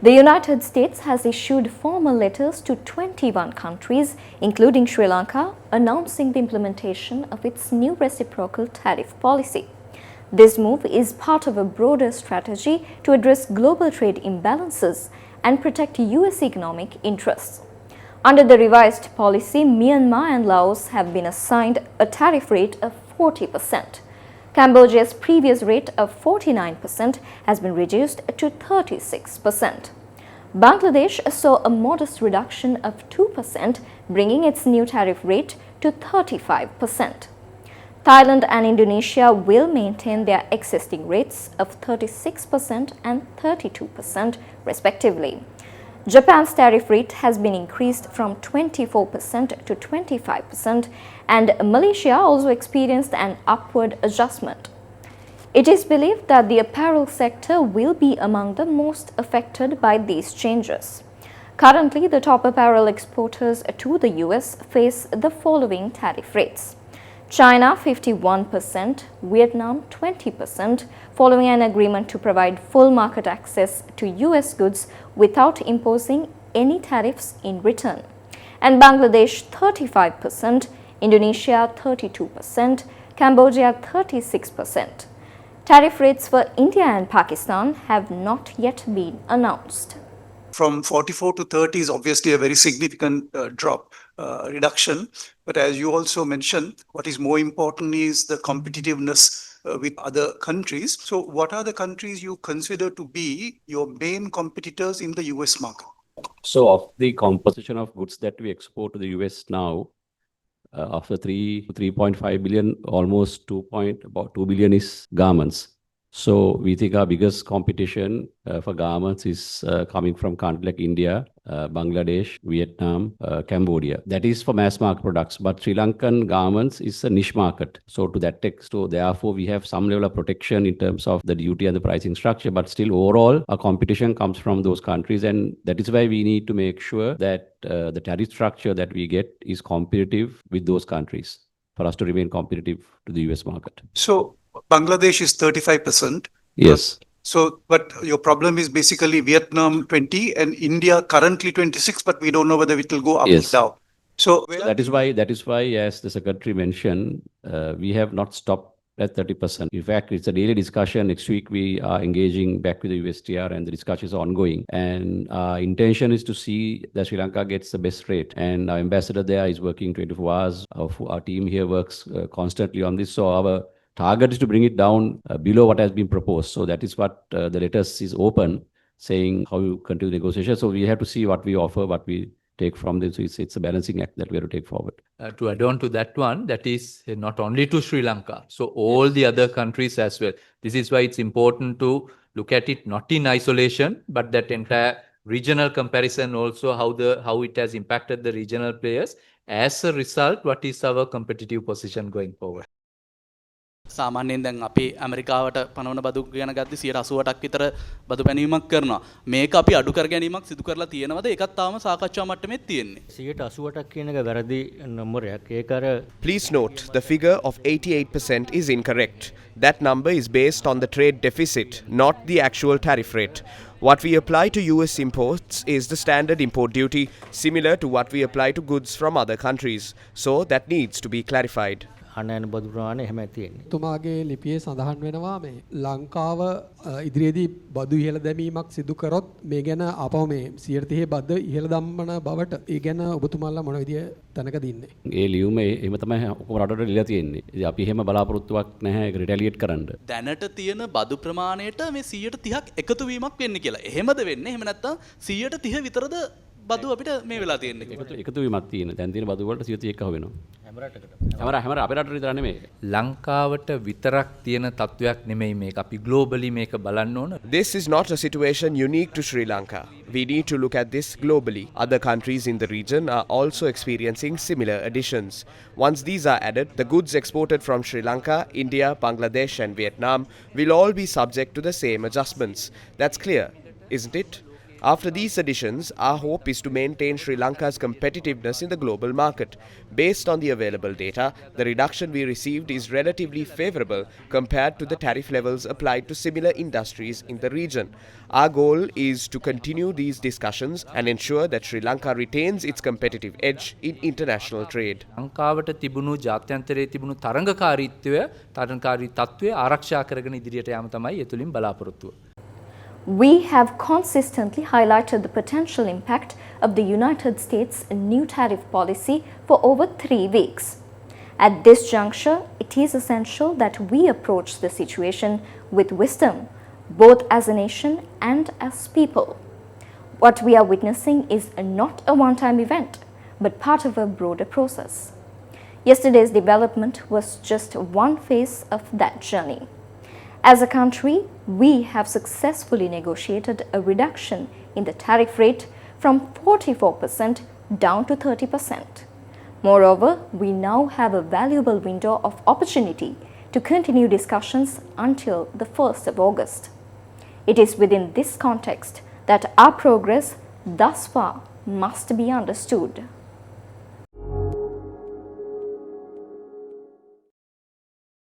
The United States has issued formal letters to 21 countries, including Sri Lanka, announcing the implementation of its new reciprocal tariff policy. This move is part of a broader strategy to address global trade imbalances and protect U.S. economic interests. Under the revised policy, Myanmar and Laos have been assigned a tariff rate of 40%. Cambodia's previous rate of 49% has been reduced to 36%. Bangladesh saw a modest reduction of 2%, bringing its new tariff rate to 35%. Thailand and Indonesia will maintain their existing rates of 36% and 32% respectively. Japan's tariff rate has been increased from 24% to 25%, and Malaysia also experienced an upward adjustment. It is believed that the apparel sector will be among the most affected by these changes. Currently, the top apparel exporters to the US face the following tariff rates. China 51%, Vietnam 20%, following an agreement to provide full market access to US goods without imposing any tariffs in return. And Bangladesh 35%, Indonesia 32%, Cambodia 36%. Tariff rates for India and Pakistan have not yet been announced. From 44 to 30 is obviously a very significant reduction. But as you also mentioned, what is more important is the competitiveness with other countries. So what are the countries you consider to be your main competitors in the US market? So of the composition of goods that we export to the US now, after 3.5 billion, almost about 2 billion is garments. So we think our biggest competition for garments is coming from countries like India, Bangladesh, Vietnam, Cambodia. That is for mass market products. But Sri Lankan garments is a niche market. So to that text, so therefore we have some level of protection in terms of the duty and the pricing structure. But still overall, our competition comes from those countries. And that is why we need to make sure that the tariff structure that we get is competitive with those countries for us to remain competitive to the US market. So Bangladesh is 35%. Yes. So, but your problem is basically Vietnam 20 and India currently 26, but we don't know whether it will go up or down. So that is why, as the secretary mentioned, we have not stopped at 30%. In fact, it's a daily discussion. Next week, we are engaging back with the USTR and the discussion is ongoing. And our intention is to see that Sri Lanka gets the best rate. And our ambassador there is working 24 hours. Our team here works constantly on this. So our target is to bring it down below what has been proposed. So that is what the letters is open, saying how you continue negotiation. So we have to see what we offer, what we take from this. It's a balancing act that we have to take forward. To add on to that one, that is not only to Sri Lanka, so all the other countries as well. This is why it's important to look at it not in isolation, but that entire regional comparison also, how it has impacted the regional players. As a result, what is our competitive position going forward? සාමාන්‍යයෙන් දැන් අපි ඇමරිකාවට පනවන බදු ගැන ගද්දි 180ක් විතර බදු පැනීමක් කරනවා. මේක අපි අඩු කර ගැනීමක් සිදු කරලා තියෙනවද? ඒකත් තාම සාකච්ඡා මට්ටමේ තියෙන්නේ. 180ක් කියන එක වැරදි නම්බරයක්. ඒක අර Please note, the figure of 88% is incorrect. That number is based on the trade deficit, not the actual tariff rate. What we apply to US imports is the standard import duty, similar to what we apply to goods from other countries. So that needs to be clarified. අනයන බදු ප්‍රමාණය එහෙමයි තියෙන්නේ. තුමාගේ ලිපියේ සඳහන් වෙනවා මේ ලංකාව ඉදිරියේදී බදු ඉහළ දැමීමක් සිදු කරොත් මේ ගැන ආපහු මේ 130 බදු ඉහළ දම්මන බවට ඒ ගැන ඔබතුමාලා මොන විදිය තැනකද ඉන්නේ? ඒ ලියුම එහෙම තමයි ඔක්කොම රටවල ලියලා තියෙන්නේ. ඉතින් අපි එහෙම බලාපොරොත්තුවක් නැහැ ඒක රිටැලියේට් කරන්න. දැනට තියෙන බදු ප්‍රමාණයට මේ 130ක් එකතු වීමක් වෙන්නේ කියලා. එහෙමද වෙන්නේ? එහෙම නැත්නම් 130 විතරද බදු අපිට මේ වෙලා තියෙන්නේ? එකතු වීමක් තියෙන. දැන් තියෙන බදු වලට 131ක් වෙනවා. හැම අපේ රටට විතර නෙමෙයි. ලංකාවට විතරක් තියෙන තත්වයක් නෙමෙයි මේක. අපි globally මේක බලන්න ඕන. This is not a situation unique to Sri Lanka. We need to look at this globally. Other countries in the region are also experiencing similar additions. Once these are added, the goods exported from Sri Lanka, India, Bangladesh and Vietnam will all be subject to the same adjustments. That's clear, isn't it? After these additions, our hope is to maintain Sri Lanka's competitiveness in the global market. Based on the available data, the reduction we received is relatively favorable compared to the tariff levels applied to similar industries in the region. Our goal is to continue these discussions and ensure that Sri Lanka retains its competitive edge in international trade. ලංකාවට තිබුණු ජාත්‍යන්තරයේ තිබුණු තරංගකාරී තත්ත්වය ආරක්ෂා කරගෙන ඉදිරියට යාම තමයි ඒ තුලින් බලාපොරොත්තුව. We have consistently highlighted the potential impact of the United States' new tariff policy for over 3 weeks. At this juncture, it is essential that we approach the situation with wisdom, both as a nation and as people. What we are witnessing is not a one-time event, but part of a broader process. Yesterday's development was just one phase of that journey. As a country, we have successfully negotiated a reduction in the tariff rate from 44% down to 30%. Moreover, we now have a valuable window of opportunity to continue discussions until the 1st of August. It is within this context that our progress thus far must be understood.